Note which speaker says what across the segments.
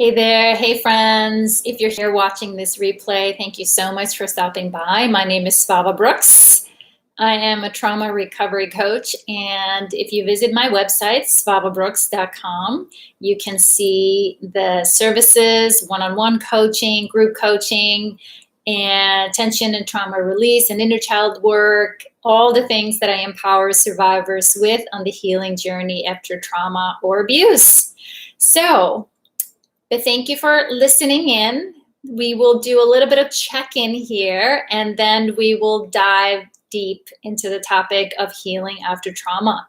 Speaker 1: Hey there, hey friends. If you're here watching this replay, thank you so much for stopping by. My name is Svava Brooks. I am a trauma recovery coach, and if you visit my website, svavabrooks.com, you can see the services, one-on-one coaching, group coaching, and tension and trauma release and inner child work, all the things that I empower survivors with on the healing journey after trauma or abuse. But thank you for listening in. We will do a little bit of check-in here, and then we will dive deep into the topic of healing after trauma.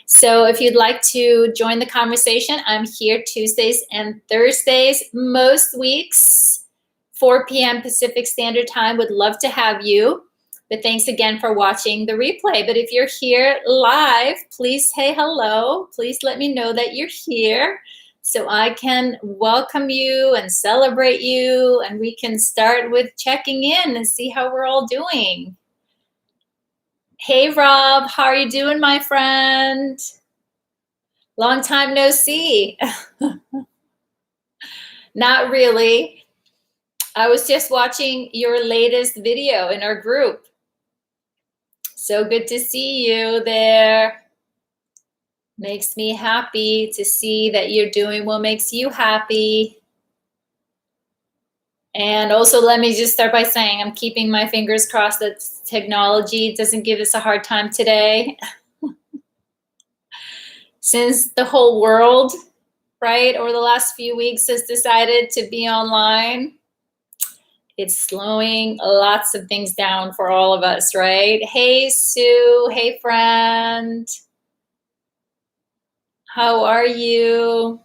Speaker 1: So if you'd like to join the conversation, I'm here Tuesdays and Thursdays, most weeks, 4 p.m. Pacific Standard Time. Would love to have you. But thanks again for watching the replay. But if you're here live, please say hello. Please let me know that you're here, so I can welcome you and celebrate you, and we can start with checking in and see how we're all doing. Hey, Rob, how are you doing, my friend? Long time no see. Not really. I was just watching your latest video in our group. So good to see you there. Makes me happy to see that you're doing what makes you happy. And also, let me just start by saying I'm keeping my fingers crossed that technology doesn't give us a hard time today. Since the whole world, right, over the last few weeks has decided to be online, it's slowing lots of things down for all of us, right? Hey, Sue. Hey, friend. How are you?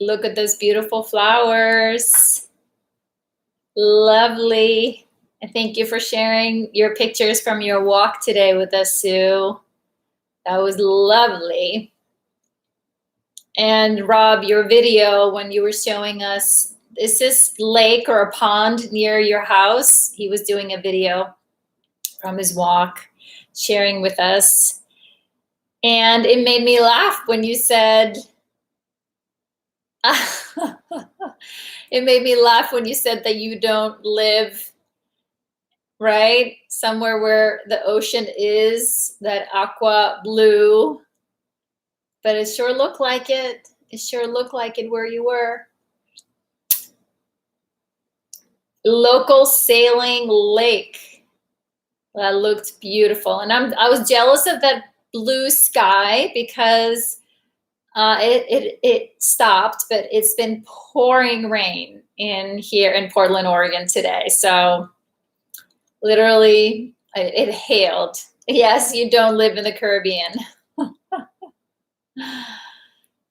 Speaker 1: Look at those beautiful flowers. Lovely. And thank you for sharing your pictures from your walk today with us, Sue. That was lovely. And Rob, your video when you were showing us, is this lake or a pond near your house? He was doing a video from his walk, sharing with us. And it made me laugh when you said, it made me laugh when you said that you don't live, right, somewhere where the ocean is, that aqua blue, but it sure looked like it. It sure looked like it where you were. Local sailing lake. That looked beautiful. And I was jealous of that blue sky because it stopped, but it's been pouring rain in here in Portland, Oregon today. So literally it hailed. Yes, you don't live in the Caribbean.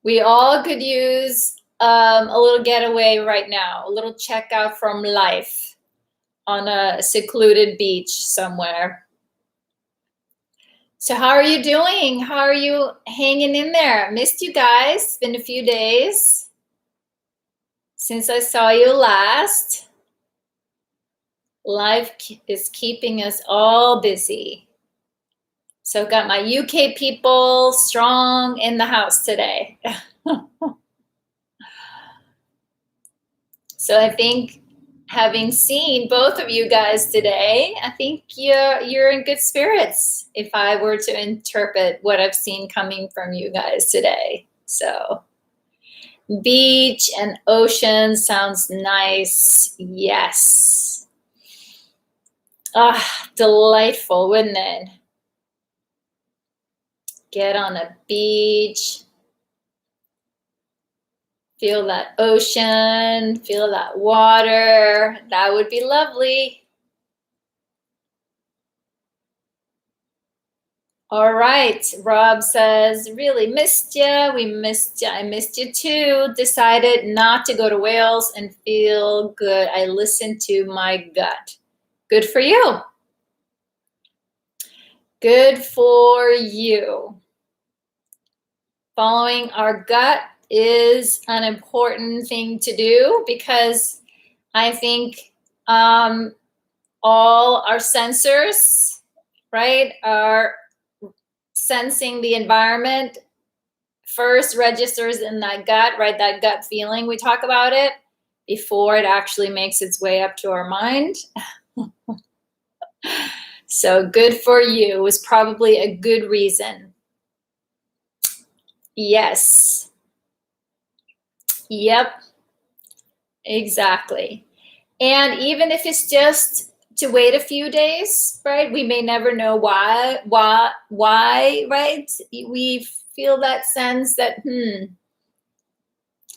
Speaker 1: We all could use a little getaway right now, a little check out from life on a secluded beach somewhere. So how are you doing? How are you hanging in there? Missed you guys. It's been a few days since I saw you last. Life is keeping us all busy. So I've got my UK people strong in the house today. So I think, having seen both of you guys today, I think you're in good spirits if I were to interpret what I've seen coming from you guys today. So beach and ocean sounds nice. Yes. Ah, delightful, wouldn't it? Get on a beach. Feel that ocean, feel that water. That would be lovely. All right, Rob says, really missed you. We missed you. I missed you too. Decided not to go to Wales and feel good. I listened to my gut. Good for you. Good for you. Following our gut is an important thing to do because I think all our sensors, right, are sensing the environment first registers in that gut, right, that gut feeling, we talk about it. before it actually makes its way up to our mind. So good for you. It was probably a good reason. Yes. Yep. Exactly. And even if it's just to wait a few days, right? We may never know why, right? We feel that sense that,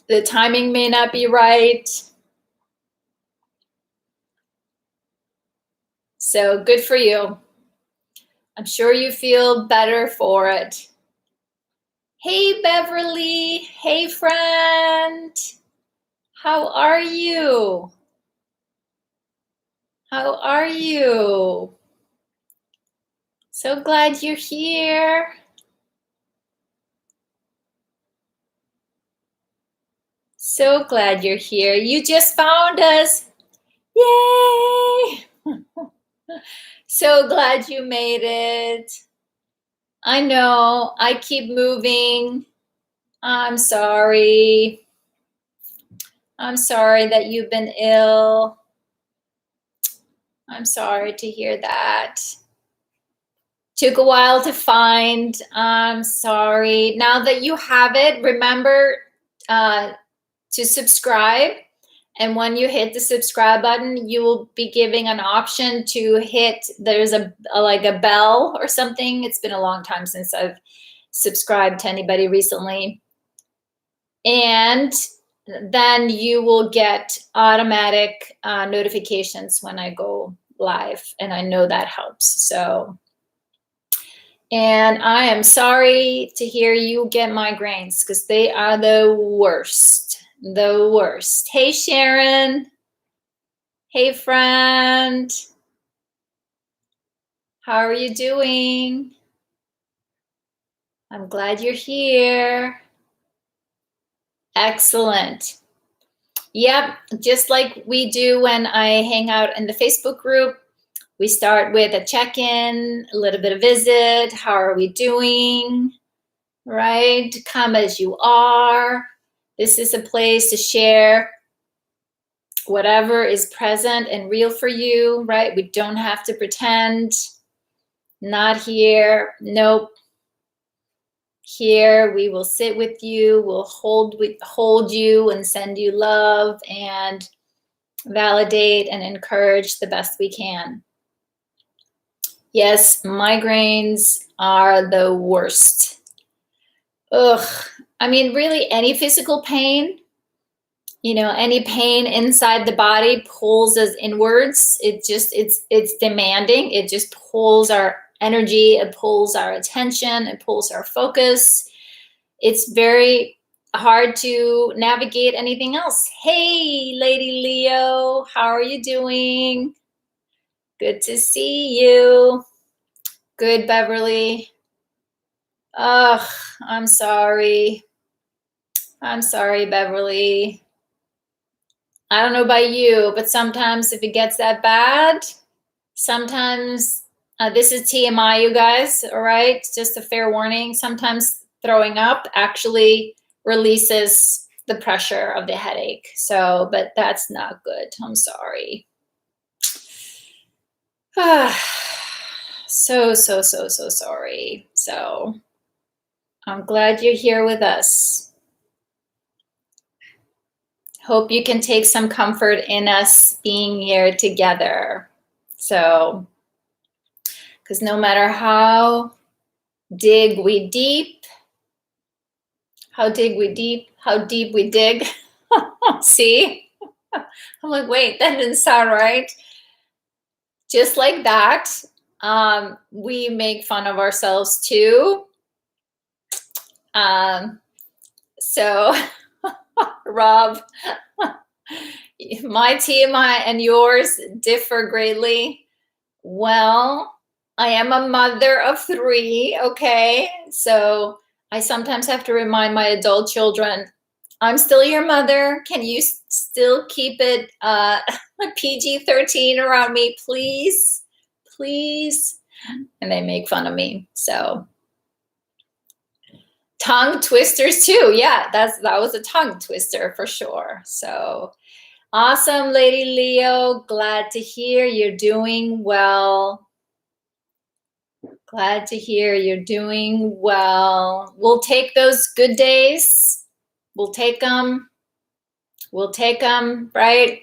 Speaker 1: the timing may not be right. So good for you. I'm sure you feel better for it. Hey, Beverly. Hey, friend. How are you? How are you? So glad you're here. So glad you're here. You just found us. Yay! So glad you made it. I know, I keep moving. I'm sorry. I'm sorry that you've been ill. I'm sorry to hear that. Took a while to find. I'm sorry. Now that you have it, remember to subscribe. And when you hit the subscribe button, you will be giving an option to hit, there's like a bell or something. It's been a long time since I've subscribed to anybody recently. And then you will get automatic notifications when I go live. And I know that helps. So, and I am sorry to hear you get migraines because they are the worst. The worst. Hey, Sharon. Hey, friend. How are you doing? I'm glad you're here. Excellent. Yep, just like we do when I hang out in the Facebook group, we start with a check-in, a little bit of visit. How are we doing? Right? Come as you are. This is a place to share whatever is present and real for you, right? We don't have to pretend. Not here. Nope. Here we will sit with you. We'll hold you and send you love and validate and encourage the best we can. Yes, migraines are the worst. Ugh. I mean, really, any physical pain, any pain inside the body pulls us inwards. It's demanding. It just pulls our energy. It pulls our attention. It pulls our focus. It's very hard to navigate anything else. Hey, Lady Leo, how are you doing? Good to see you. Good, Beverly. Ugh, I'm sorry. I'm sorry, Beverly. I don't know about you, but sometimes if it gets that bad, sometimes, this is TMI, you guys, all right? Just a fair warning. Sometimes throwing up actually releases the pressure of the headache. So, but that's not good. I'm sorry. So sorry. So I'm glad you're here with us. Hope you can take some comfort in us being here together. So, because no matter how deep we dig, see? I'm like, wait, that didn't sound right. Just like that, we make fun of ourselves too. So, Rob, my TMI and yours differ greatly. Well, I am a mother of 3, okay? So I sometimes have to remind my adult children, I'm still your mother. Can you still keep it PG-13 around me, please? Please? And they make fun of me, so. Tongue twisters too. Yeah, that was a tongue twister for sure. So Awesome, Lady Leo. Glad to hear you're doing well. Glad to hear you're doing well. We'll take those good days. We'll take them. We'll take them, right?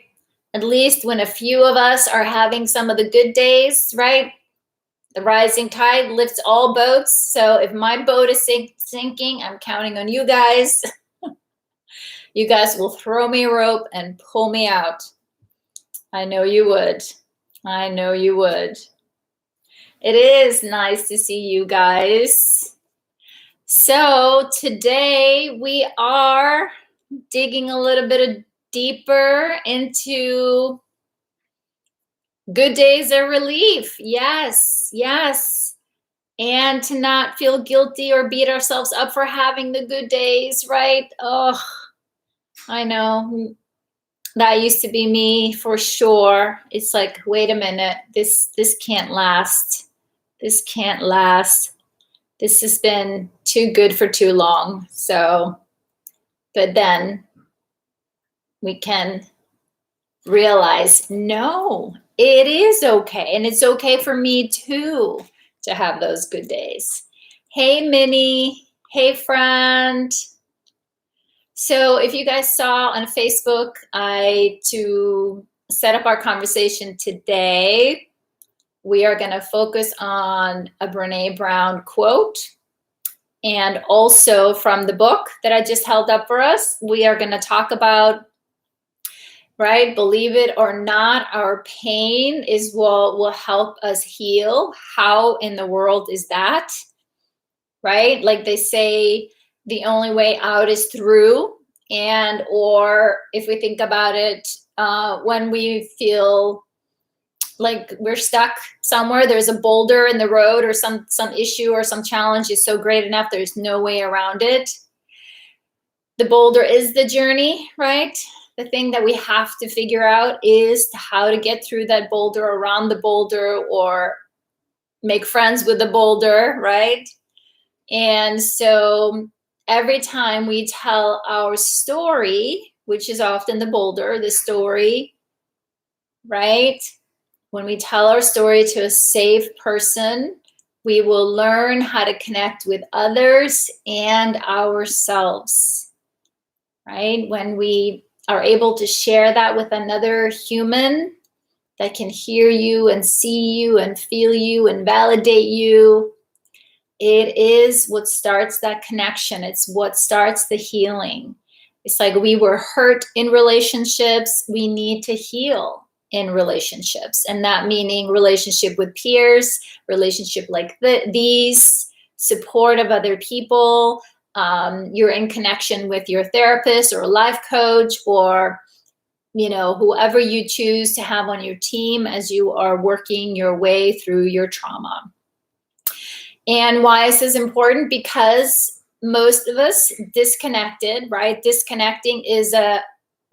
Speaker 1: At least when a few of us are having some of the good days, right? The rising tide lifts all boats. So if my boat is sinking, I'm counting on you guys. You guys will throw me a rope and pull me out. I know you would. I know you would. It is nice to see you guys. So today we are digging a little bit deeper into good days of relief. Yes, yes. And to not feel guilty or beat ourselves up for having the good days, right? Oh, I know. That used to be me for sure. It's like, wait a minute, this can't last. This can't last. This has been too good for too long. So, but then we can realize, no, it is okay. And it's okay for me too to have those good days. Hey, Minnie. Hey, friend. So if you guys saw on Facebook, to set up our conversation today, we are going to focus on a Brené Brown quote. And also from the book that I just held up for us, we are going to talk about, right, believe it or not, our pain is what will help us heal. How in the world is that? Right? Like they say, the only way out is through. And or if we think about it, when we feel like we're stuck somewhere, there's a boulder in the road or some issue or some challenge is so great enough, there's no way around it. The boulder is the journey, right? The thing that we have to figure out is how to get through that boulder, around the boulder, or make friends with the boulder, right? And so every time we tell our story, which is often the boulder, the story, right? When we tell our story to a safe person, we will learn how to connect with others and ourselves, right? When we are able to share that with another human that can hear you and see you and feel you and validate you, it is what starts that connection. It's what starts the healing. It's like we were hurt in relationships. We need to heal in relationships. And that meaning relationship with peers, relationship like these, support of other people. You're in connection with your therapist or life coach, or whoever you choose to have on your team as you are working your way through your trauma. And why is this important? Because most of us disconnected, right? Disconnecting is a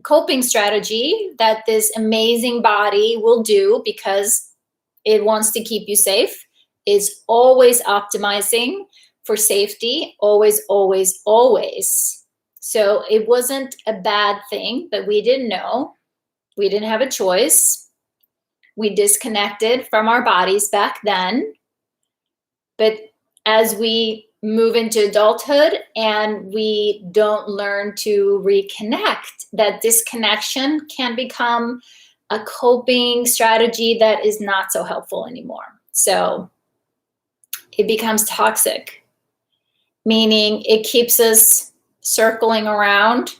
Speaker 1: coping strategy that this amazing body will do because it wants to keep you safe. It's always optimizing for safety, always, always, always. So it wasn't a bad thing, but we didn't know. We didn't have a choice. We disconnected from our bodies back then. But as we move into adulthood and we don't learn to reconnect, that disconnection can become a coping strategy that is not so helpful anymore. So it becomes toxic, meaning it keeps us circling around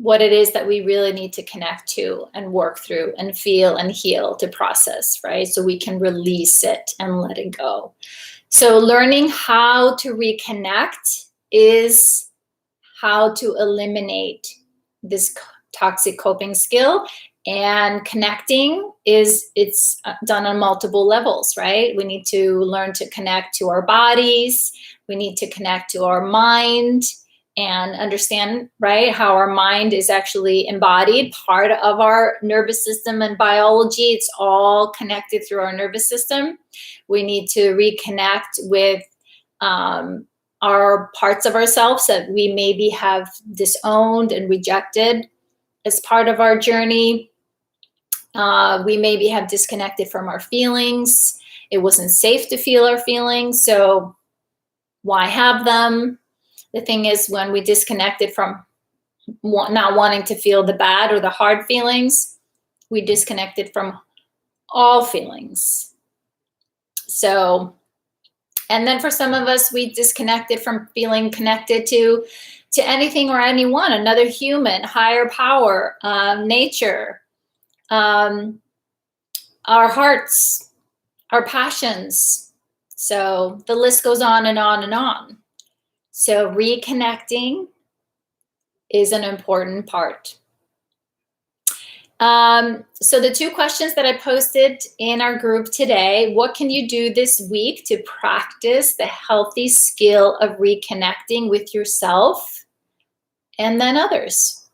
Speaker 1: what it is that we really need to connect to and work through and feel and heal to process, right? So we can release it and let it go. So learning how to reconnect is how to eliminate this toxic coping skill. And connecting it's done on multiple levels, right? We need to learn to connect to our bodies. We need to connect to our mind and understand, right, how our mind is actually embodied, part of our nervous system and biology. It's all connected through our nervous system. We need to reconnect with our parts of ourselves that we maybe have disowned and rejected as part of our journey. We maybe have disconnected from our feelings. It wasn't safe to feel our feelings, so why have them? The thing is, when we disconnected from not wanting to feel the bad or the hard feelings, we disconnected from all feelings. So, and then for some of us, we disconnected from feeling connected to anything or anyone, another human, higher power, nature, our hearts, our passions. So the list goes on and on and on. So reconnecting is an important part. So the 2 questions that I posted in our group today: what can you do this week to practice the healthy skill of reconnecting with yourself and then others?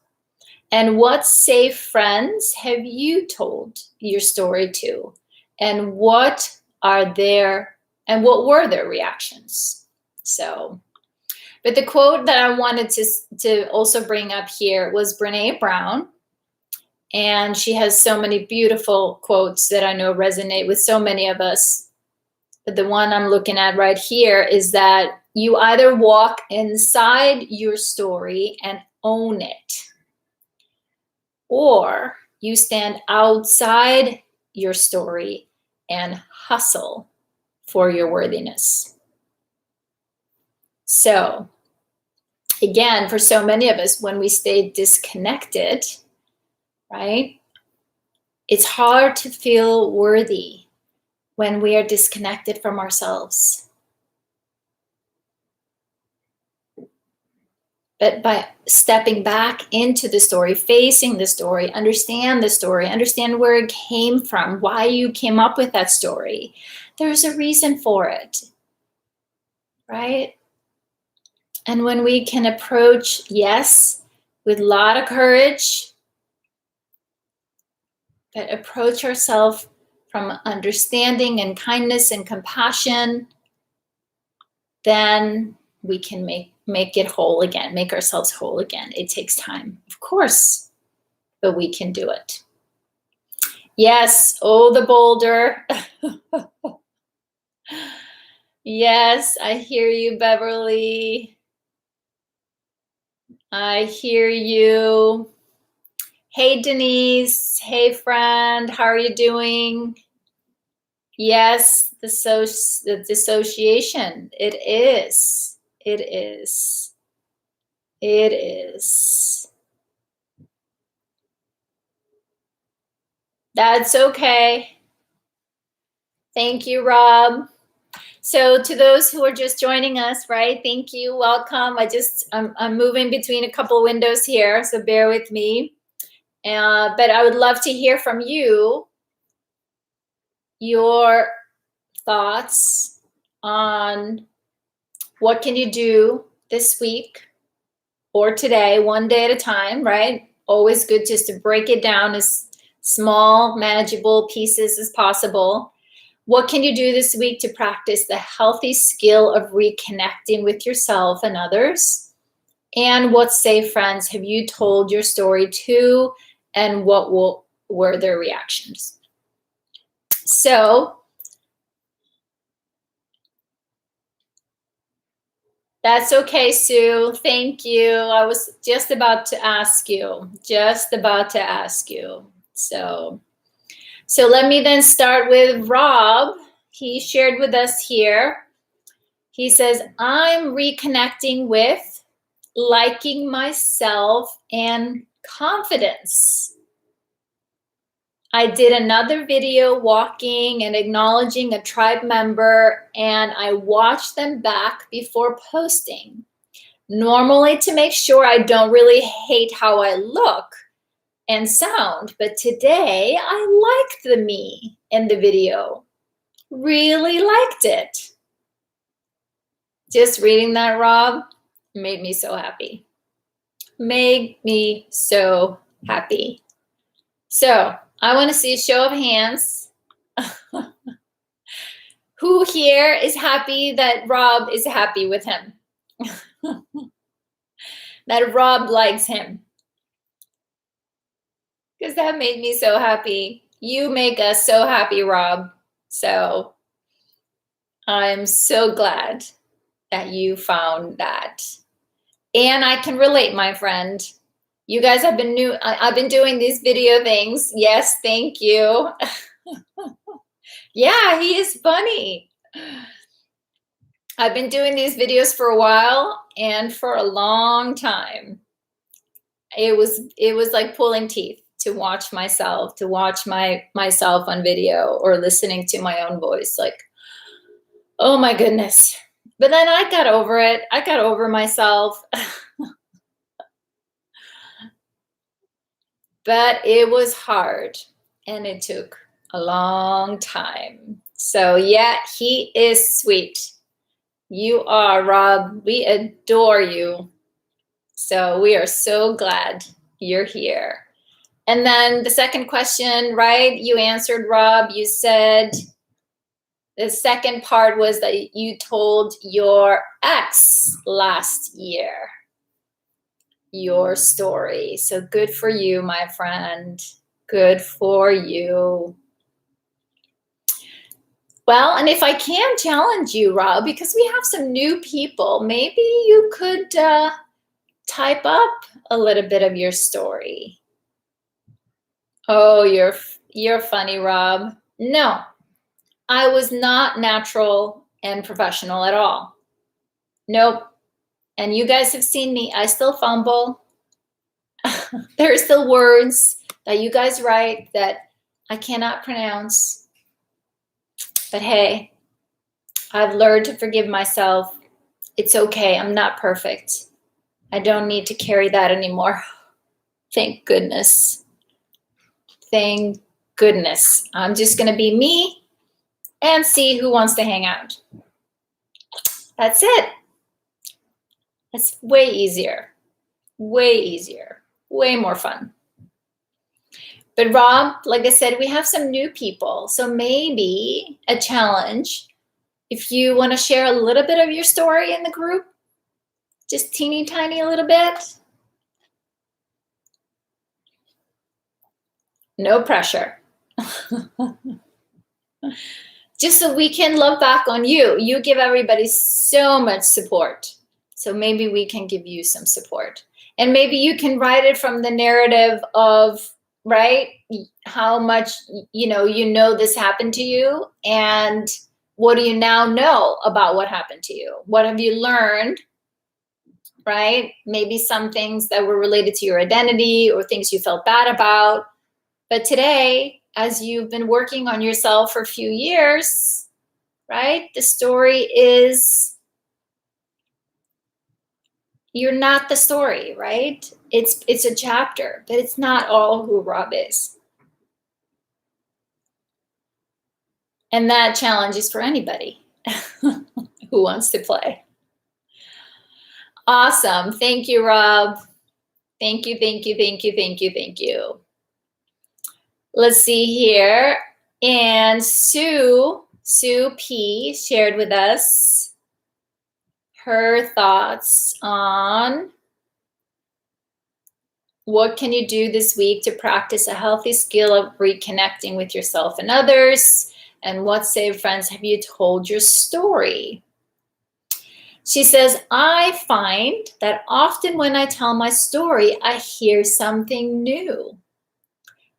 Speaker 1: And what safe friends have you told your story to? And what were their reactions? So, but the quote that I wanted to also bring up here was Brené Brown. And she has so many beautiful quotes that I know resonate with so many of us. But the one I'm looking at right here is that you either walk inside your story and own it, or you stand outside your story and hustle for your worthiness. So, again, for so many of us, when we stay disconnected, right? It's hard to feel worthy when we are disconnected from ourselves. But by stepping back into the story, facing the story, understand where it came from, why you came up with that story, there's a reason for it, right? And when we can approach, yes, with a lot of courage, but approach ourselves from understanding and kindness and compassion, then we can make it whole again, make ourselves whole again. It takes time, of course, but we can do it. Yes, oh, the boulder. Yes, I hear you, Beverly. I hear you. Hey, Denise. Hey, friend. How are you doing? Yes, the dissociation. It is. It is. It is. That's okay. Thank you, Rob. So to those who are just joining us, right? Thank you. Welcome. I'm moving between a couple windows here, so bear with me. But I would love to hear from you, your thoughts on what can you do this week or today, one day at a time, right? Always good just to break it down as small, manageable pieces as possible. What can you do this week to practice the healthy skill of reconnecting with yourself and others? And what safe friends have you told your story to, and what were their reactions? So that's okay, Sue. Thank you. I was just about to ask you. So let me then start with Rob. He shared with us here. He says, I'm reconnecting with liking myself and confidence. I did another video walking and acknowledging a tribe member, and I watched them back before posting. Normally to make sure I don't really hate how I look and sound, but today I liked the me in the video. Really liked it. Just reading that, Rob, made me so happy. Made me so happy. So I want to see a show of hands. Who here is happy that Rob is happy with him? That Rob likes him. because that made me so happy. You make us so happy, Rob. So I'm so glad that you found that. And I can relate, my friend. You guys have been I've been doing these video things. Yes, thank you. Yeah, he is funny. I've been doing these videos for a while and for a long time. It was like pulling teeth to watch myself, to watch myself on video or listening to my own voice. Like, oh my goodness. But then I got over it. I got over myself. But it was hard and it took a long time. So yeah, he is sweet. You are, Rob. We adore you. So we are so glad you're here. And then the second question, right? You answered, Rob. You said the second part was that you told your ex last year your story. So good for you, my friend. Good for you. Well, and if I can challenge you, Rob, because we have some new people, maybe you could type up a little bit of your story. Oh, you're funny, Rob. No, I was not natural and professional at all. Nope. And you guys have seen me. I still fumble. There are still words that you guys write that I cannot pronounce. But hey, I've learned to forgive myself. It's okay. I'm not perfect. I don't need to carry that anymore. Thank goodness. Thank goodness. I'm just going to be me and see who wants to hang out. That's it. It's way easier. Way easier. Way more fun. But Rob, like I said, we have some new people. So maybe a challenge. If you want to share a little bit of your story in the group, just teeny tiny a little bit. No pressure. Just so we can love back on you. You give everybody so much support. So maybe we can give you some support. And maybe you can write it from the narrative of, right, how much you know this happened to you, and what do you now know about what happened to you? What have you learned, right? Maybe some things that were related to your identity or things you felt bad about. But today, as you've been working on yourself for a few years, right, the story is you're not the story, right? It's a chapter, but it's not all who Rob is. And that challenge is for anybody who wants to play. Awesome. Thank you, Rob. Thank you, thank you, thank you, thank you, thank you. Let's see here. And Sue P shared with us her thoughts on what can you do this week to practice a healthy skill of reconnecting with yourself and others? And what saved friends have you told your story? She says, I find that often when I tell my story, I hear something new.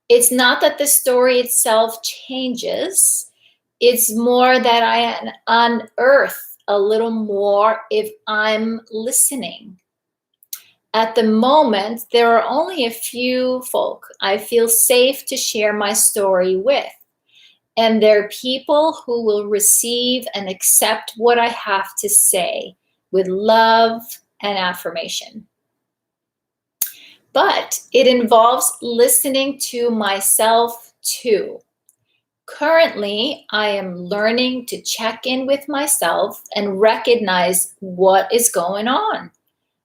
Speaker 1: It's not that the story itself changes. It's more that I unearth a little more if I'm listening. At the moment, there are only a few folk I feel safe to share my story with. And they're people who will receive and accept what I have to say with love and affirmation. But it involves listening to myself too. Currently, I am learning to check in with myself and recognize what is going on.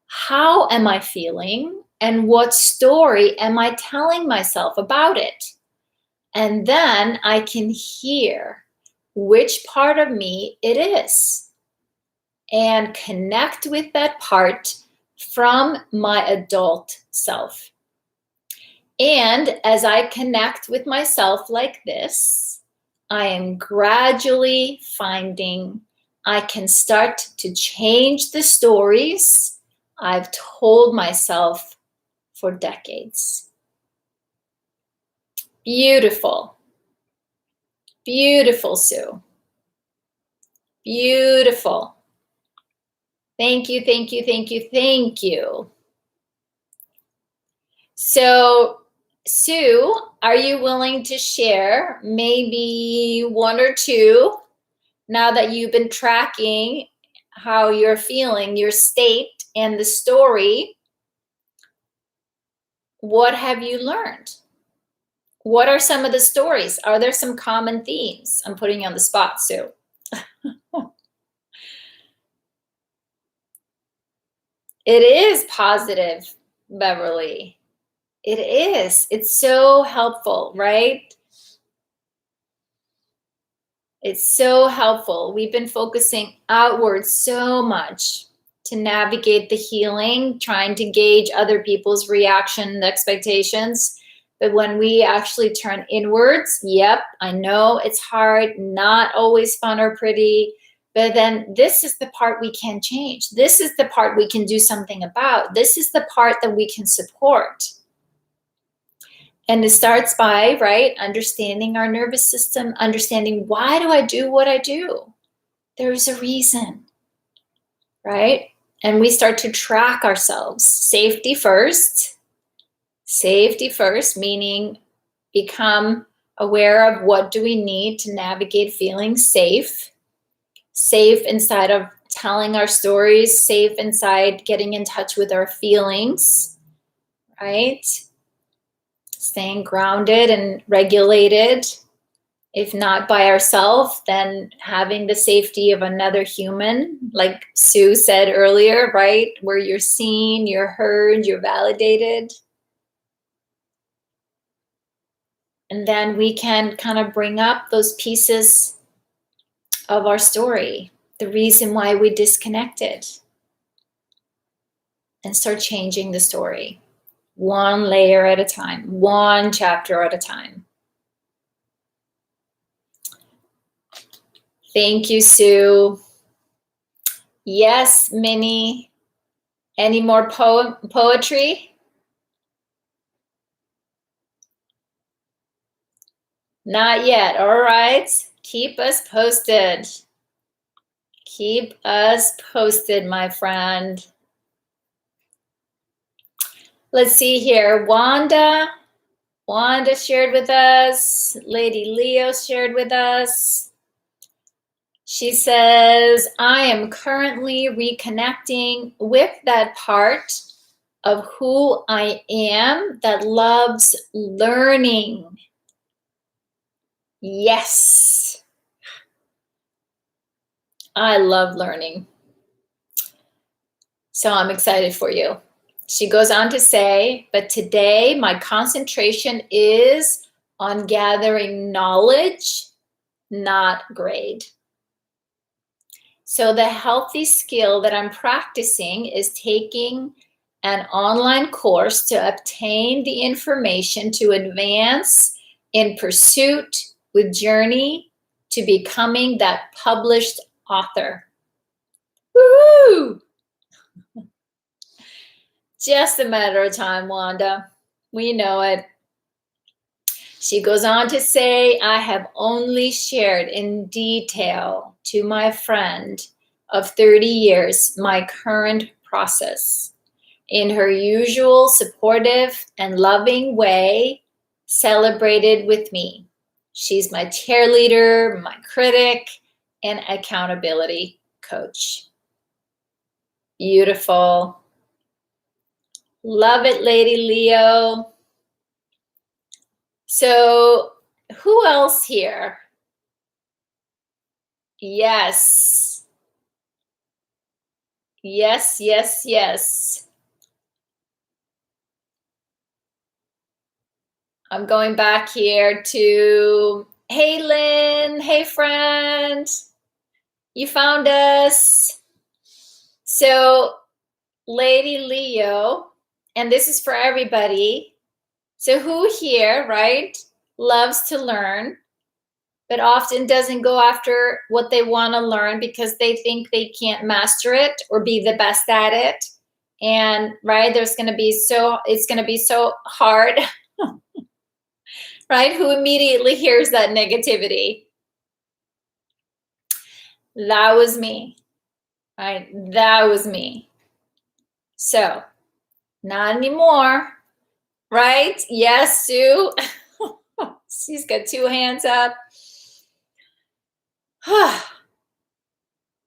Speaker 1: How am I feeling? And what story am I telling myself about it? And then I can hear which part of me it is and connect with that part from my adult self. And as I connect with myself like this, I am gradually finding I can start to change the stories I've told myself for decades. Beautiful. Beautiful, Sue. Beautiful. Thank you, thank you, thank you, thank you. So, Sue, are you willing to share maybe one or two, now that you've been tracking how you're feeling, your state, and the story? What have you learned? What are some of the stories? Are there some common themes? I'm putting you on the spot, Sue. It is positive, Beverly. It is. It's so helpful, right? It's so helpful. We've been focusing outwards so much to navigate the healing, trying to gauge other people's reaction and expectations. But when we actually turn inwards, yep, I know it's hard, not always fun or pretty, but then this is the part we can change. This is the part we can do something about. This is the part that we can support. And it starts by, right, understanding our nervous system, understanding, why do I do what I do? There's a reason, right? And we start to track ourselves. Safety first, meaning become aware of what do we need to navigate feeling safe. Safe inside of telling our stories, safe inside getting in touch with our feelings, right? Staying grounded and regulated. If not by ourselves, then having the safety of another human, like Sue said earlier, right? Where you're seen, you're heard, you're validated. And then we can kind of bring up those pieces of our story, the reason why we disconnected, and start changing the story, one layer at a time, one chapter at a time. Thank you, Sue. Yes, Minnie. Any more poetry? Not yet. All right. Keep us posted. Keep us posted, my friend. Let's see here. Wanda shared with us. Lady Leo shared with us. She says, I am currently reconnecting with that part of who I am that loves learning. Yes. I love learning. So I'm excited for you. She goes on to say, but today my concentration is on gathering knowledge, not grade. So the healthy skill that I'm practicing is taking an online course to obtain the information to advance in pursuit with journey to becoming that published author. Woo! Just a matter of time, Wanda. We know it. She goes on to say, I have only shared in detail to my friend of 30 years my current process. In her usual supportive and loving way, celebrated with me. She's my cheerleader, my critic, and accountability coach. Beautiful. Love it, Lady Leo. So, who else here? Yes. Yes, yes, yes. I'm going back here to, hey, Lynn. Hey, friend. You found us. So, Lady Leo, and this is for everybody. So who here, right, loves to learn, but often doesn't go after what they want to learn because they think they can't master it or be the best at it? And right, it's going to be so hard, right? Who immediately hears that negativity? That was me, right? That was me. So, not anymore, right? Yes, Sue. She's got 2 hands up.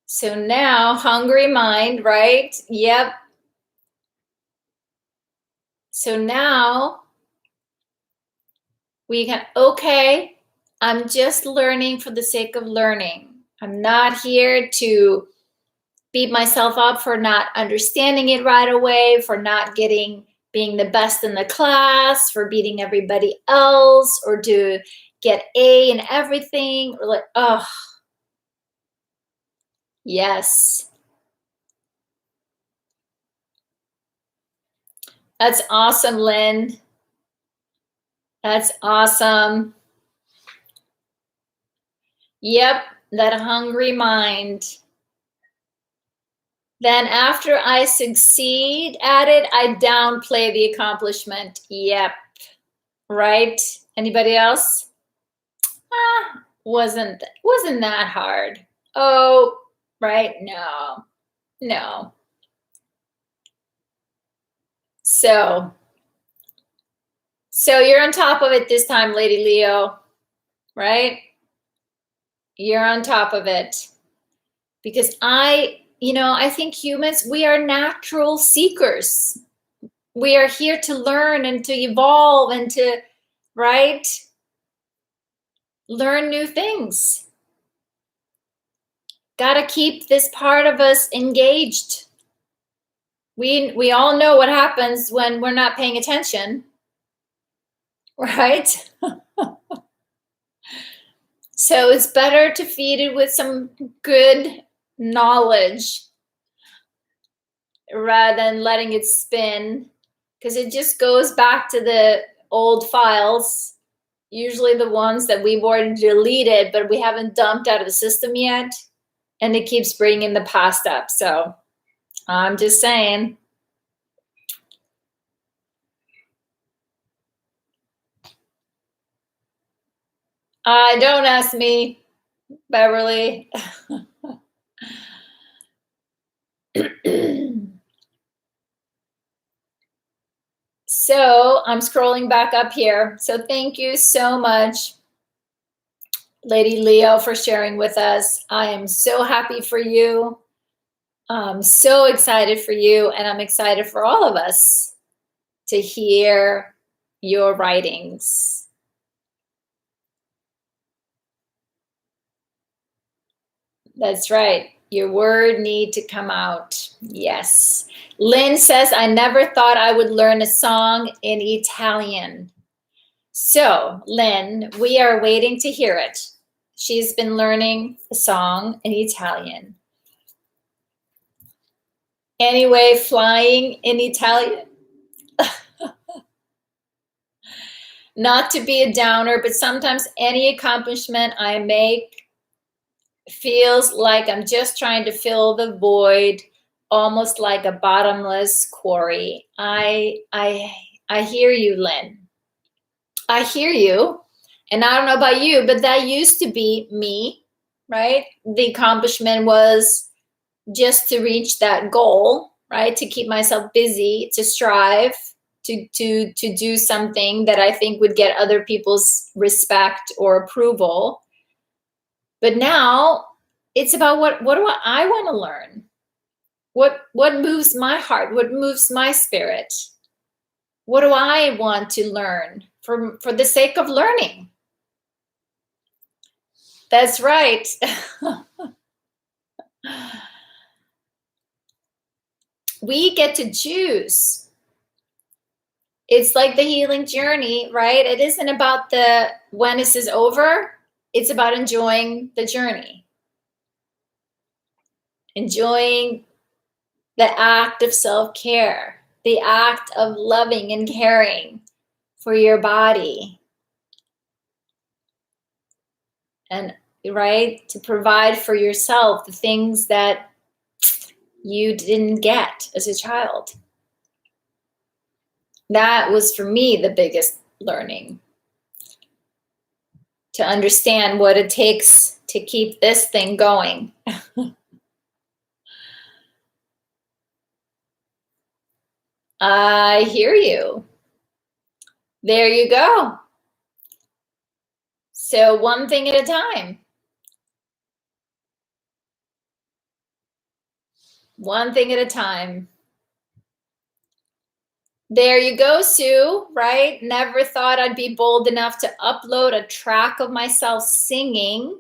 Speaker 1: So now, hungry mind, right? Yep. So now we can, okay, I'm just learning for the sake of learning. I'm not here to beat myself up for not understanding it right away, for not being the best in the class, for beating everybody else, or to get A in everything. Or like, oh, yes. That's awesome, Lynn. That's awesome. Yep, that hungry mind. Then after I succeed at it, I downplay the accomplishment. Yep. Right? Anybody else? Wasn't that hard. Oh, right? No. No. So you're on top of it this time, Lady Leo, right? You're on top of it. Because I think humans, we are natural seekers. We are here to learn and to evolve and to, right, learn new things. Got to keep this part of us engaged. We all know what happens when we're not paying attention, right? So it's better to feed it with some good knowledge rather than letting it spin, because it just goes back to the old files, usually the ones that we've already deleted, but we haven't dumped out of the system yet. And it keeps bringing the past up. So I'm just saying. Don't ask me, Beverly. So I'm scrolling back up here. So thank you so much, Lady Leo, for sharing with us. I am so happy for you. I'm so excited for you, and I'm excited for all of us to hear your writings. That's right. Your word need to come out. Yes. Lynn says, I never thought I would learn a song in Italian. So, Lynn, we are waiting to hear it. She's been learning a song in Italian. Anyway, flying in Italian. Not to be a downer, but sometimes any accomplishment I make feels like I'm just trying to fill the void, almost like a bottomless quarry. I hear you, Lynn. I hear you. And I don't know about you, but that used to be me, right? The accomplishment was just to reach that goal, right? To keep myself busy, to strive, to do something that I think would get other people's respect or approval. But now it's about what do I want to learn? What moves my heart? What moves my spirit? What do I want to learn for the sake of learning? That's right. We get to choose. It's like the healing journey, right? It isn't about the when this is over. It's about enjoying the journey. Enjoying the act of self-care, the act of loving and caring for your body. And right, to provide for yourself the things that you didn't get as a child. That was for me the biggest learning. To understand what it takes to keep this thing going. I hear you. There you go. So one thing at a time. One thing at a time. There you go, Sue, right? Never thought I'd be bold enough to upload a track of myself singing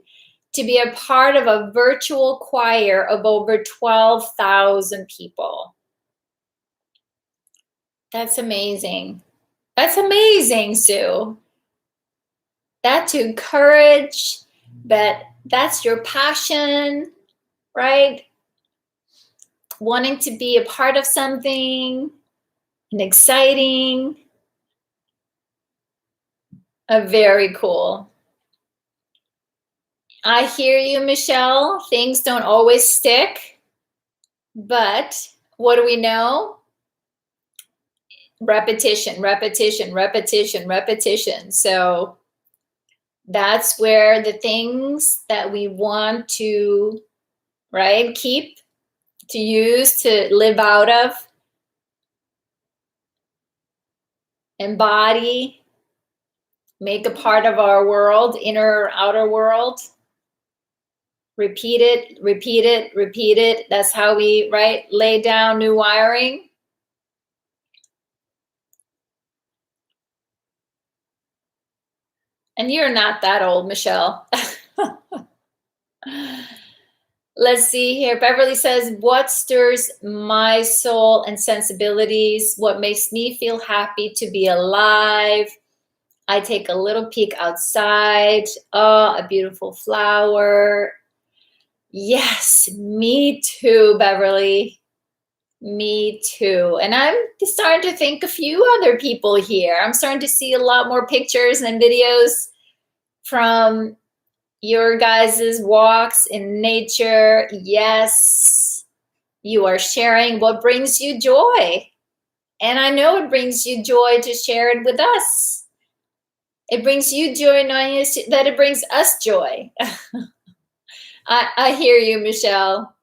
Speaker 1: to be a part of a virtual choir of over 12,000 people. That's amazing. That's amazing, Sue. That took courage, but that's your passion, right? Wanting to be a part of something and exciting. Very cool. I hear you, Michelle. Things don't always stick, but what do we know? Repetition, repetition, repetition, repetition. So that's where the things that we want to, right, keep, to use, to live out of, embody, make a part of our world, inner or outer world. Repeat it, repeat it, repeat it. That's how we, right, lay down new wiring. And you're not that old, Michelle. Let's see here. Beverly says, what stirs my soul and sensibilities? What makes me feel happy to be alive? I take a little peek outside. Oh, a beautiful flower. Yes, me too, Beverly. Me too. And I'm starting to think a few other people here. I'm starting to see a lot more pictures and videos from your guys' walks in nature. Yes, you are sharing what brings you joy. And I know it brings you joy to share it with us. It brings you joy knowing that it brings us joy. I hear you, Michelle.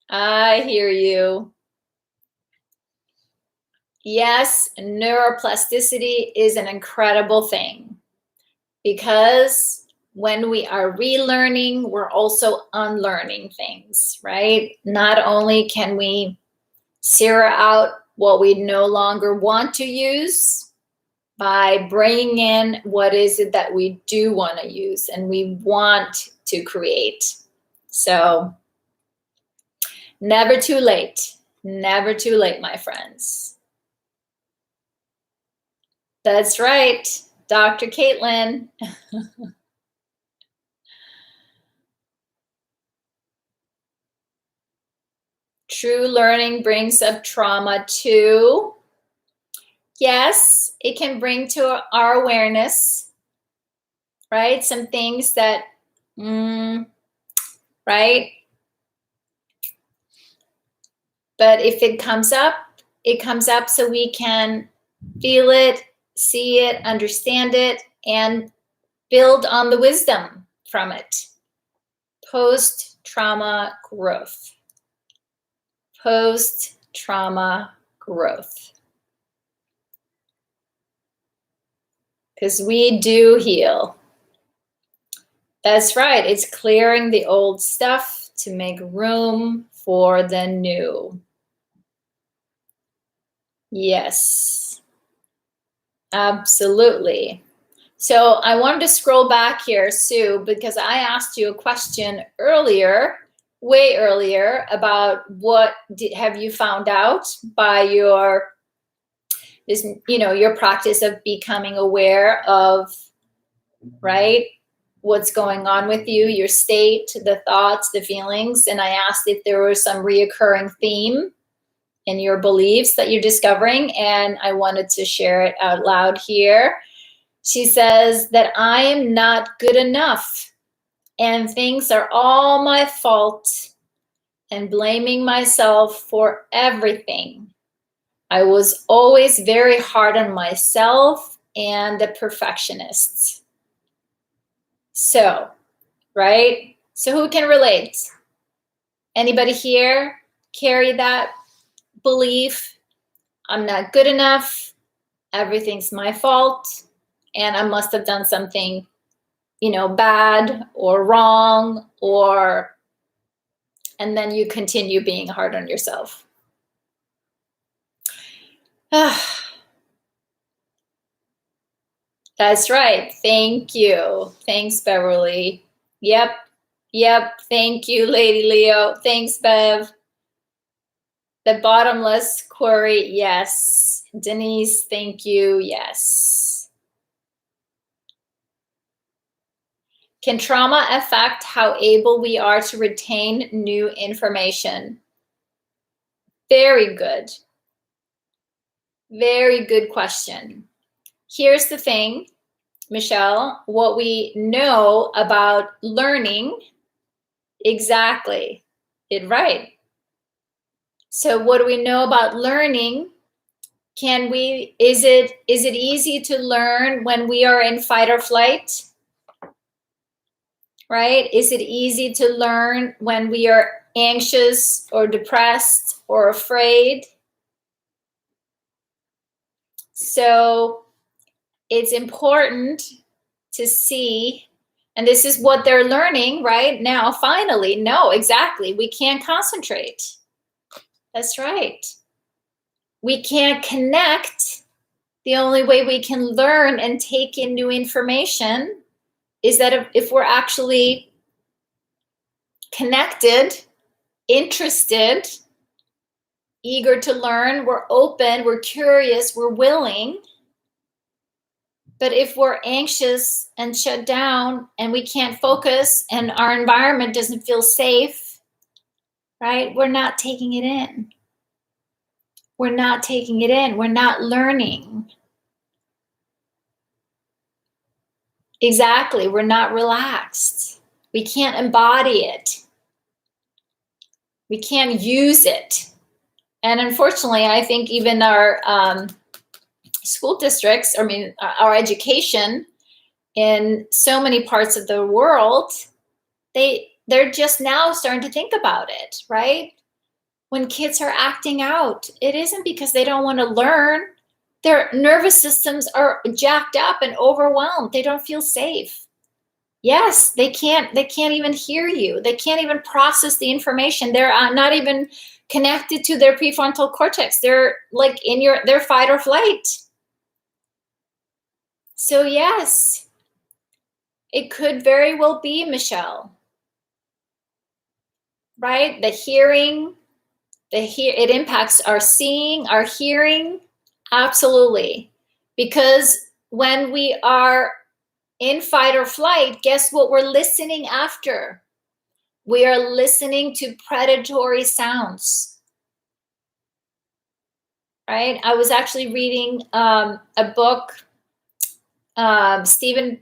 Speaker 1: I hear you. Yes, neuroplasticity is an incredible thing because when we are relearning, we're also unlearning things, right? Not only can we zero out what we no longer want to use by bringing in what is it that we do want to use and we want to create. So never too late. Never too late, my friends. That's right, Dr. Caitlin. True learning brings up trauma too. Yes, it can bring to our awareness, right? Some things that, right? But if it comes up so we can feel it, see it, understand it, and build on the wisdom from it. Post-trauma growth. Post-trauma growth. Because we do heal. That's right. It's clearing the old stuff to make room for the new. Yes, absolutely. So I wanted to scroll back here, Sue, because I asked you a question earlier, way earlier, about what have you found out by your practice of becoming aware of, right, what's going on with you, your state, the thoughts, the feelings. And I asked if there was some reoccurring theme in your beliefs that you're discovering, and I wanted to share it out loud here. She says that I am not good enough and things are all my fault and blaming myself for everything. I was always very hard on myself and the perfectionists. So, right? So who can relate? Anybody here carry that belief? I'm not good enough. Everything's my fault. And I must have done something, bad or wrong, and then you continue being hard on yourself. That's right. Thank you. Thanks, Beverly. Yep. Thank you, Lady Leo. Thanks, Bev. The bottomless query. Yes. Denise, thank you. Yes. Can trauma affect how able we are to retain new information? Very good. Very good question. Here's the thing, Michelle, what we know about learning, exactly, right. So what do we know about learning? Is it easy to learn when we are in fight or flight? Right? Is it easy to learn when we are anxious or depressed or afraid? So it's important to see, and this is what they're learning right now, finally. No, exactly. We can't concentrate. That's right. We can't connect. The only way we can learn and take in new information is that if we're actually connected, interested, eager to learn, we're open, we're curious, we're willing. But if we're anxious and shut down and we can't focus and our environment doesn't feel safe, right? We're not taking it in. We're not taking it in. We're not learning. Exactly. We're not relaxed. We can't embody it. We can't use it. And unfortunately, I think even our school districts, our education in so many parts of the world, they're just now starting to think about it, right? When kids are acting out, it isn't because they don't want to learn. Their nervous systems are jacked up and overwhelmed. They don't feel safe. Yes, they can't even hear you. They can't even process the information. They're not even connected to their prefrontal cortex. They're like in their fight or flight. So yes, it could very well be, Michelle, right? The hearing, it impacts our seeing, our hearing, absolutely. Because when we are in fight or flight, guess what we're listening after? We are listening to predatory sounds, right? I was actually reading a book, Stephen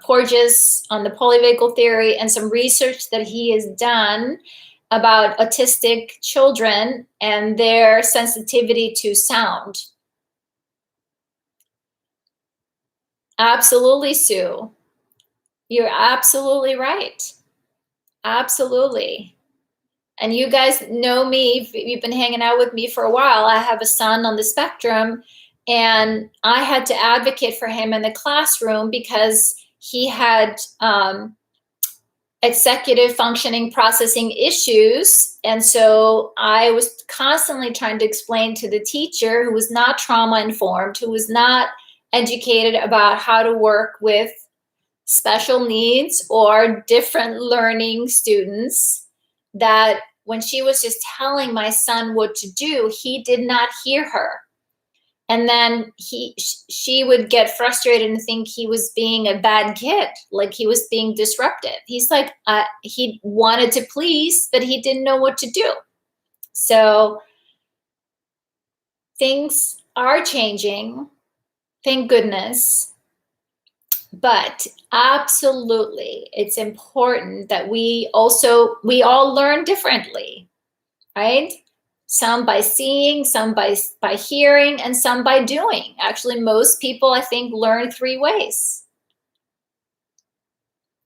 Speaker 1: Porges on the polyvagal theory, and some research that he has done about autistic children and their sensitivity to sound. Absolutely, Sue. You're absolutely right. Absolutely. And you guys know me, you've been hanging out with me for a while. I have a son on the spectrum, and I had to advocate for him in the classroom because he had executive functioning processing issues. And so I was constantly trying to explain to the teacher, who was not trauma informed, who was not educated about how to work with special needs or different learning students, that when she was just telling my son what to do, he did not hear her. And then she would get frustrated and think he was being a bad kid, like he was being disruptive. He's like, he wanted to please, but he didn't know what to do. So things are changing, thank goodness. But absolutely, it's important that we all learn differently, right? Some by seeing, some by hearing, and some by doing. Actually, most people, I think, learn 3 ways.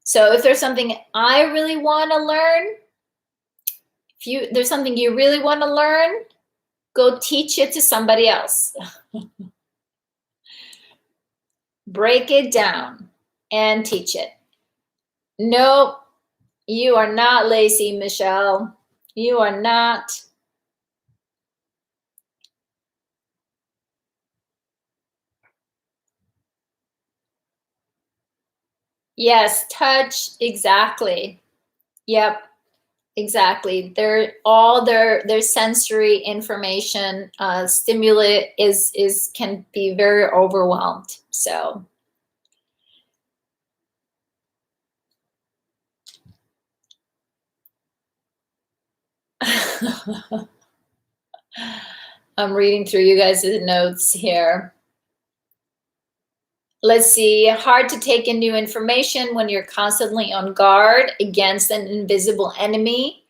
Speaker 1: So if there's something I really want to learn, there's something you really want to learn, go teach it to somebody else. Break it down and teach it. Nope, you are not lazy, Michelle. You are not. Yes, touch, exactly. Yep, exactly. Their sensory information stimuli can be very overwhelmed. So I'm reading through you guys' notes here. Let's see, hard to take in new information when you're constantly on guard against an invisible enemy,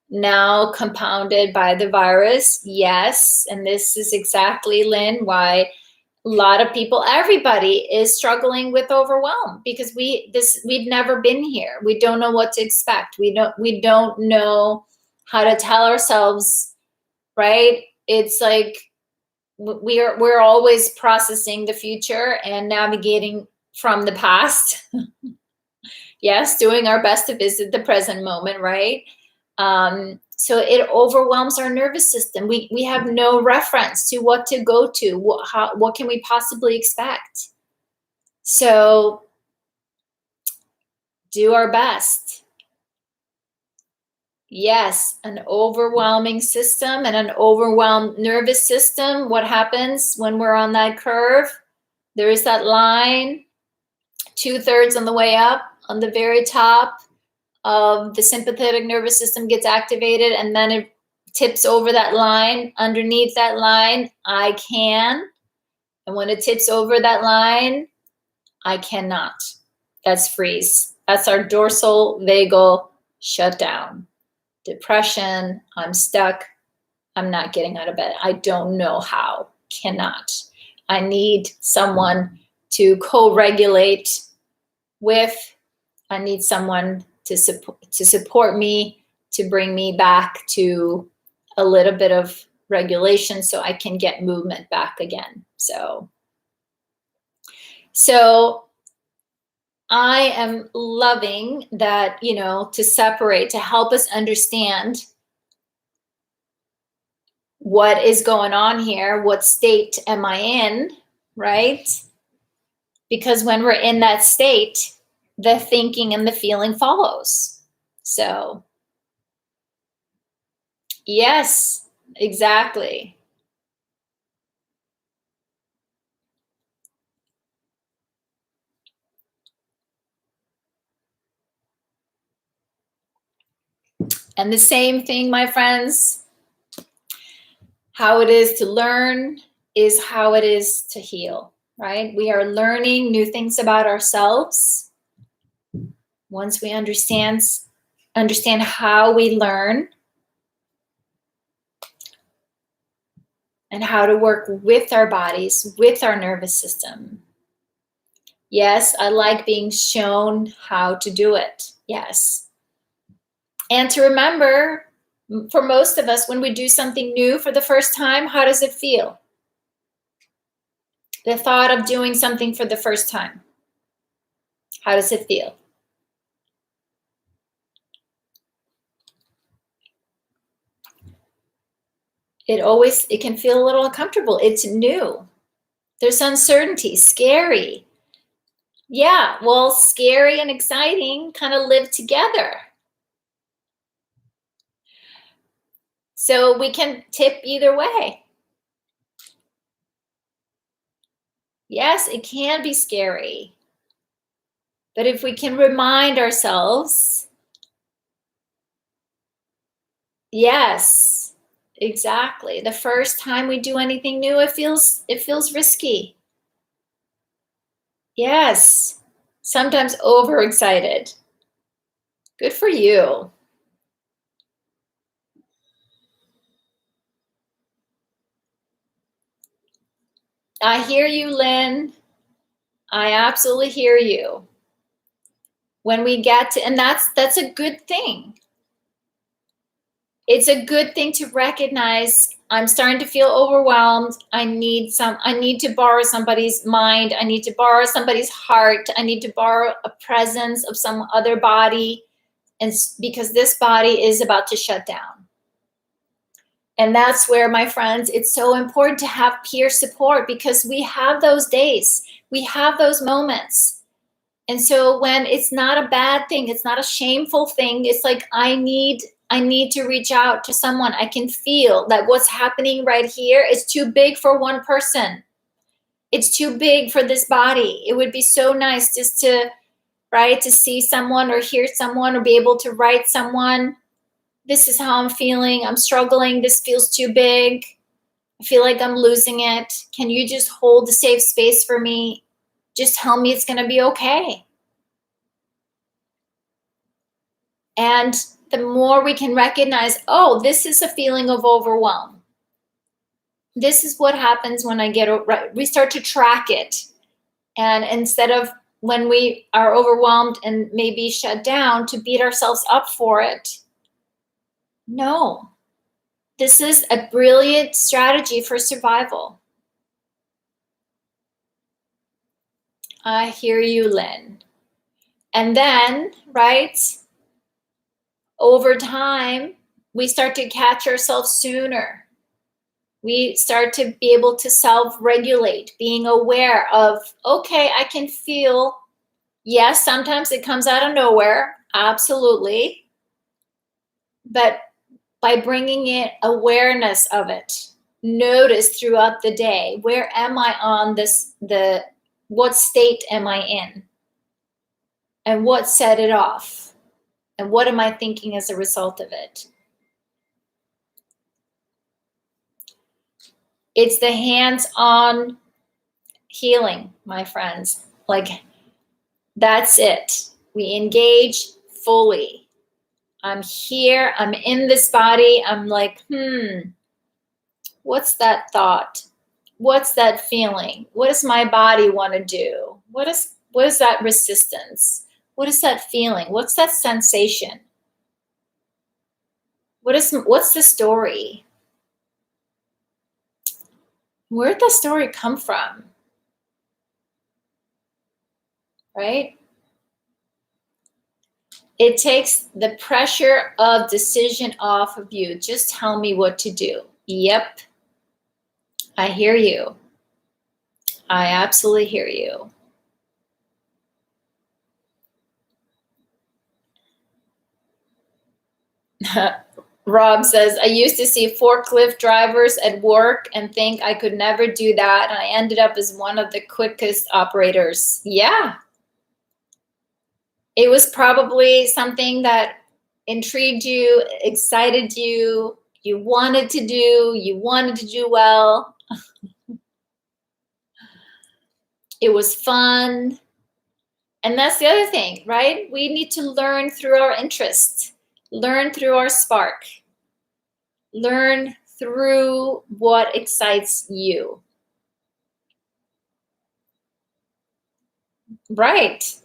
Speaker 1: now compounded by the virus. Yes, and this is exactly, Lynn, why a lot of people, everybody is struggling with overwhelm, because we've never been here. We don't know what to expect. We don't know how to tell ourselves, right? It's like we're always processing the future and navigating from the past. Yes, doing our best to visit the present moment, right? So it overwhelms our nervous system. We have no reference to what to go to. What can we possibly expect? So do our best. Yes, an overwhelming system and an overwhelmed nervous system. What happens when we're on that curve? There is that line, 2/3 on the way up, on the very top of the sympathetic nervous system gets activated, and then it tips over that line. Underneath that line, I can. And when it tips over that line, I cannot. That's freeze. That's our dorsal vagal shutdown. Depression, I'm stuck. I'm not getting out of bed. I don't know how. Cannot. I need someone to co-regulate with. I need someone to support me, to bring me back to a little bit of regulation so I can get movement back again. So I am loving that, to separate, to help us understand what is going on here, what state am I in, right? Because when we're in that state, the thinking and the feeling follows. So yes, exactly. And the same thing, my friends, how it is to learn is how it is to heal, right? We are learning new things about ourselves. Once we understand how we learn and how to work with our bodies, with our nervous system. Yes, I like being shown how to do it. Yes. And to remember, for most of us, when we do something new for the first time, how does it feel? The thought of doing something for the first time. How does it feel? It can feel a little uncomfortable. It's new. There's uncertainty, scary. Yeah, well, scary and exciting kind of live together. So we can tip either way. Yes, it can be scary. But if we can remind ourselves, yes, Exactly. The first time we do anything new, it feels risky. Yes. Sometimes overexcited. Good for you. I hear you, Lynn. I absolutely hear you. When we get to, and that's a good thing. It's a good thing to recognize I'm starting to feel overwhelmed. I need to borrow somebody's mind. I need to borrow somebody's heart. I need to borrow a presence of some other body, and because this body is about to shut down. And that's where, my friends, it's so important to have peer support, because we have those days, we have those moments. And so when it's not a bad thing, it's not a shameful thing, it's like I need to reach out to someone. I can feel that what's happening right here is too big for one person. It's too big for this body. It would be so nice just to, right, to see someone or hear someone or be able to write someone, this is how I'm feeling. I'm struggling. This feels too big. I feel like I'm losing it. Can you just hold the safe space for me? Just tell me it's going to be okay. And the more we can recognize, oh, this is a feeling of overwhelm. This is what happens when we start to track it. And instead of, when we are overwhelmed and maybe shut down, to beat ourselves up for it. No, this is a brilliant strategy for survival. I hear you, Lynn. And then, right, over time, we start to catch ourselves sooner. We start to be able to self-regulate, being aware of, okay, I can feel, yes, sometimes it comes out of nowhere, absolutely. But by bringing in awareness of it, notice throughout the day, where am I on this, what state am I in? And what set it off? And what am I thinking as a result of it? It's the hands-on healing, my friends. Like, that's it. We engage fully. I'm here, I'm in this body. I'm like, what's that thought? What's that feeling? What does my body want to do? What is that resistance? What is that feeling? What's that sensation? What's the story? Where'd the story come from? Right? It takes the pressure of decision off of you. Just tell me what to do. Yep. I hear you. I absolutely hear you. Rob says, I used to see forklift drivers at work and think I could never do that. And I ended up as one of the quickest operators. Yeah. It was probably something that intrigued you, excited you, you wanted to do well. It was fun. And that's the other thing, right? We need to learn through our interests, learn through our spark, learn through what excites you. Right.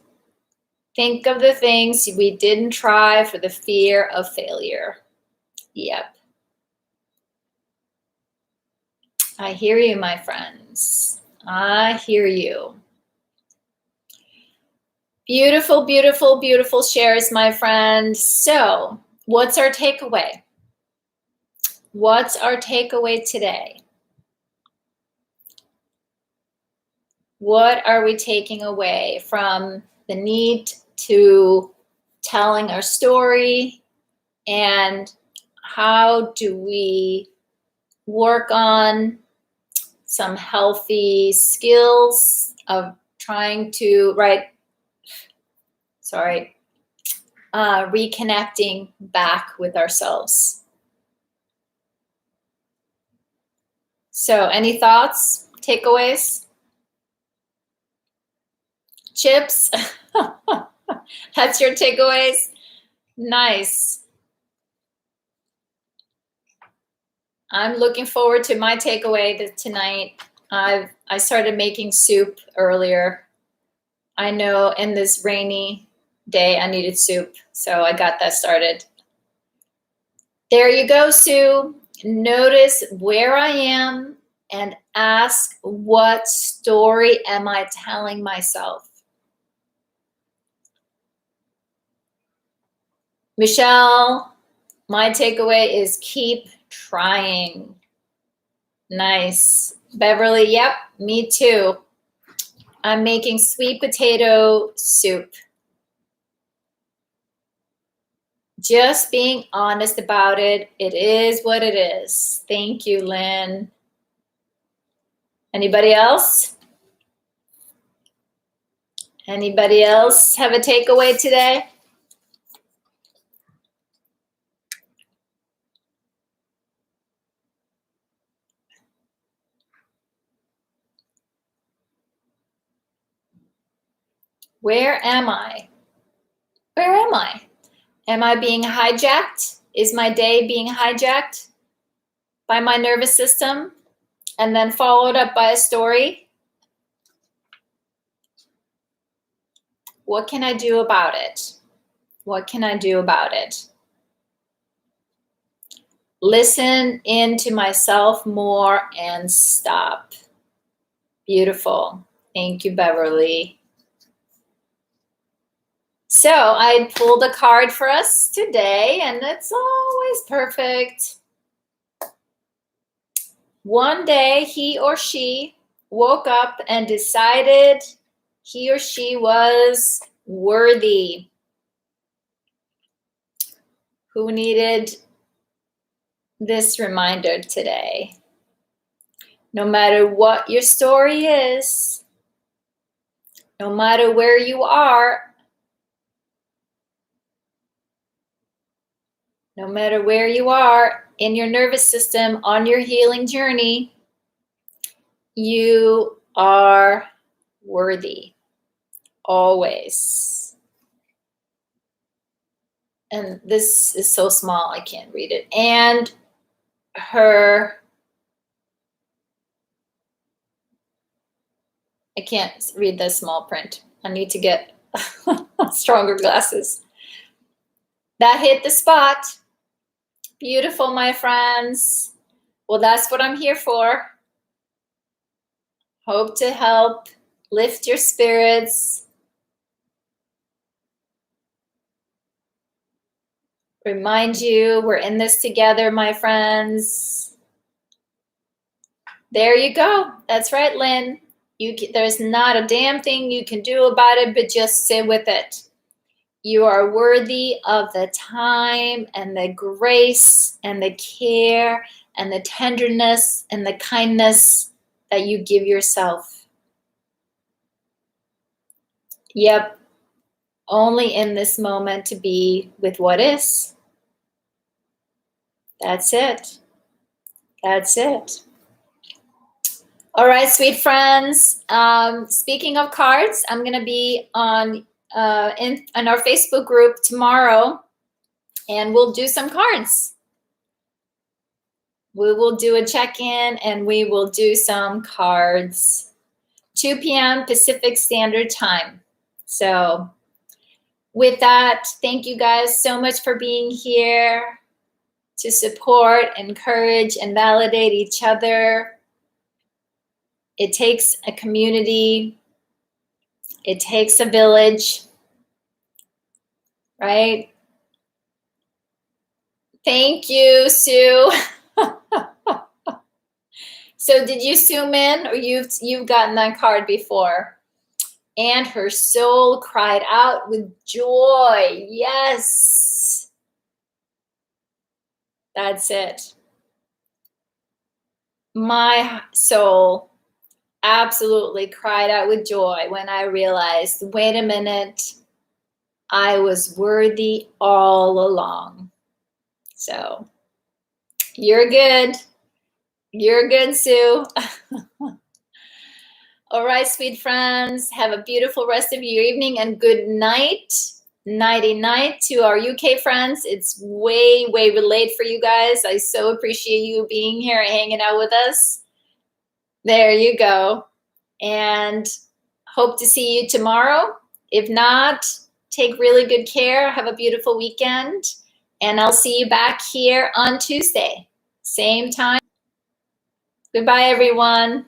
Speaker 1: Think of the things we didn't try for the fear of failure. Yep. I hear you, my friends. I hear you. Beautiful, beautiful, beautiful shares, my friend. So, what's our takeaway? What's our takeaway today? What are we taking away from the need to telling our story, and how do we work on some healthy skills of trying to, reconnecting back with ourselves? So any thoughts, takeaways? Chips? That's your takeaways? Nice. I'm looking forward to my takeaway tonight. I started making soup earlier. I know in this rainy day I needed soup, so I got that started. There you go, Sue. Notice where I am and ask, what story am I telling myself? Michelle, my takeaway is keep trying. Nice. Beverly, yep, me too. I'm making sweet potato soup. Just being honest about it. It is what it is. Thank you, Lynn. Anybody else? Anybody else have a takeaway today? Where am I? Where am I? Am I being hijacked? Is my day being hijacked by my nervous system and then followed up by a story? What can I do about it? What can I do about it? Listen into myself more and stop. Beautiful. Thank you, Beverly. So I pulled a card for us today, and it's always perfect. One day, he or she woke up and decided he or she was worthy. Who needed this reminder today? No matter what your story is, no matter where you are, no matter where you are in your nervous system on your healing journey, you are worthy, always. And this is so small, I can't read it. And her, I can't read the small print. I need to get stronger glasses. That hit the spot. Beautiful, my friends. Well, that's what I'm here for. Hope to help lift your spirits. Remind you, we're in this together, my friends. There you go. That's right, Lynn. There's not a damn thing you can do about it, but just sit with it. You are worthy of the time and the grace and the care and the tenderness and the kindness that you give yourself. Yep, only in this moment to be with what is. That's it. That's it. All right, sweet friends. Speaking of cards, I'm going to be on in our Facebook group tomorrow, and we'll do some cards. We will do a check-in, and we will do some cards. 2 p.m. Pacific Standard Time. So with that, thank you guys so much for being here to support, encourage, and validate each other. It takes a community. It takes a village, right? Thank you, Sue. So did you zoom in, or you've gotten that card before? And her soul cried out with joy. Yes. That's it. My soul absolutely cried out with joy when I realized, wait a minute, I was worthy all along. So you're good. You're good, Sue. All right, sweet friends, have a beautiful rest of your evening and good night. Nighty night to our UK friends. It's way, way late for you guys. I so appreciate you being here and hanging out with us. There you go. And hope to see you tomorrow. If not, take really good care. Have a beautiful weekend. And I'll see you back here on Tuesday. Same time. Goodbye, everyone.